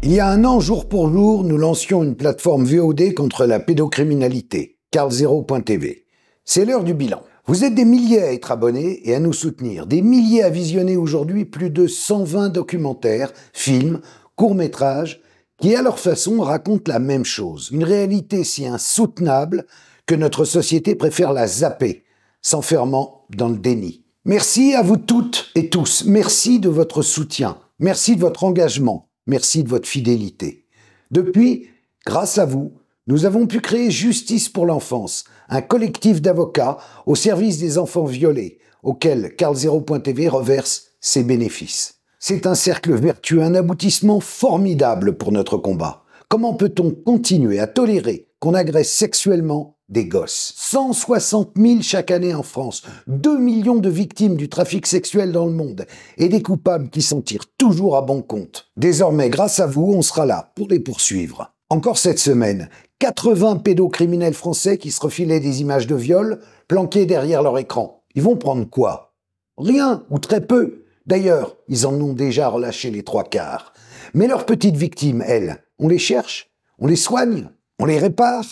Il y a un an, jour pour jour, nous lancions une plateforme VOD contre la pédocriminalité, carlzero.tv. C'est l'heure du bilan. Vous êtes des milliers à être abonnés et à nous soutenir, des milliers à visionner aujourd'hui plus de 120 documentaires, films, courts-métrages, qui à leur façon racontent la même chose. Une réalité si insoutenable que notre société préfère la zapper, s'enfermant dans le déni. Merci à vous toutes et tous. Merci de votre soutien. Merci de votre engagement. Merci de votre fidélité. Depuis, grâce à vous, nous avons pu créer Justice pour l'enfance, un collectif d'avocats au service des enfants violés, auquel carlzero.tv reverse ses bénéfices. C'est un cercle vertueux, un aboutissement formidable pour notre combat. Comment peut-on continuer à tolérer qu'on agresse sexuellement des gosses? 160 000 chaque année en France, 2 millions de victimes du trafic sexuel dans le monde et des coupables qui s'en tirent toujours à bon compte. Désormais, grâce à vous, on sera là pour les poursuivre. Encore cette semaine, 80 pédocriminels français qui se refilaient des images de viol planquées derrière leur écran. Ils vont prendre quoi? Rien, ou très peu. D'ailleurs, ils en ont déjà relâché les 3/4. Mais leurs petites victimes, elles, on les cherche? On les soigne? On les répare?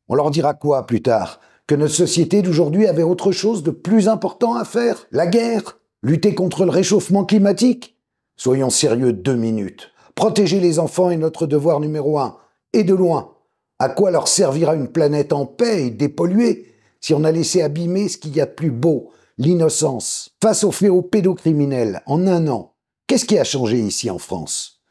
On leur dira quoi plus tard? Que notre société d'aujourd'hui avait autre chose de plus important à faire? La guerre? Lutter contre le réchauffement climatique? Soyons sérieux 2 minutes. Protéger les enfants est notre devoir numéro 1. Et de loin. À quoi leur servira une planète en paix et dépolluée si on a laissé abîmer ce qu'il y a de plus beau, l'innocence? Face au fléau pédocriminel, en un an, qu'est-ce qui a changé ici en France?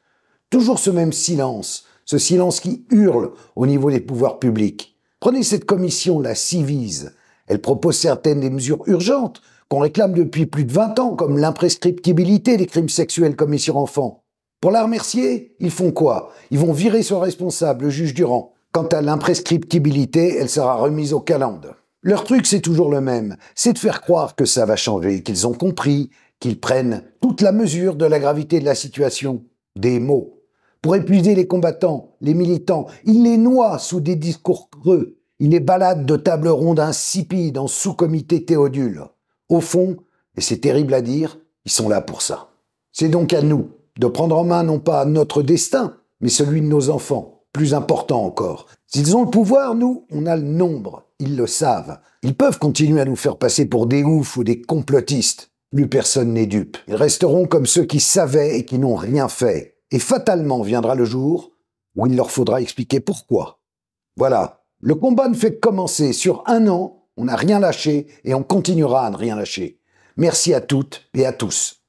Toujours ce même silence, ce silence qui hurle au niveau des pouvoirs publics. Prenez cette commission, la Civise. Elle propose certaines des mesures urgentes qu'on réclame depuis plus de 20 ans, comme l'imprescriptibilité des crimes sexuels commis sur enfants. Pour la remercier, ils font quoi? Ils vont virer son responsable, le juge Durand. Quant à l'imprescriptibilité, elle sera remise aux calendes. Leur truc, c'est toujours le même, c'est de faire croire que ça va changer, qu'ils ont compris, qu'ils prennent toute la mesure de la gravité de la situation. Des mots. Pour épuiser les combattants, les militants, ils les noient sous des discours creux. Ils les baladent de table ronde insipides en sous-comité Théodule. Au fond, et c'est terrible à dire, ils sont là pour ça. C'est donc à nous de prendre en main non pas notre destin, mais celui de nos enfants. Plus important encore. S'ils ont le pouvoir, nous, on a le nombre. Ils le savent. Ils peuvent continuer à nous faire passer pour des oufs ou des complotistes. Plus personne n'est dupe. Ils resteront comme ceux qui savaient et qui n'ont rien fait. Et fatalement viendra le jour où il leur faudra expliquer pourquoi. Voilà. Le combat ne fait que commencer. Sur un an, on n'a rien lâché et on continuera à ne rien lâcher. Merci à toutes et à tous.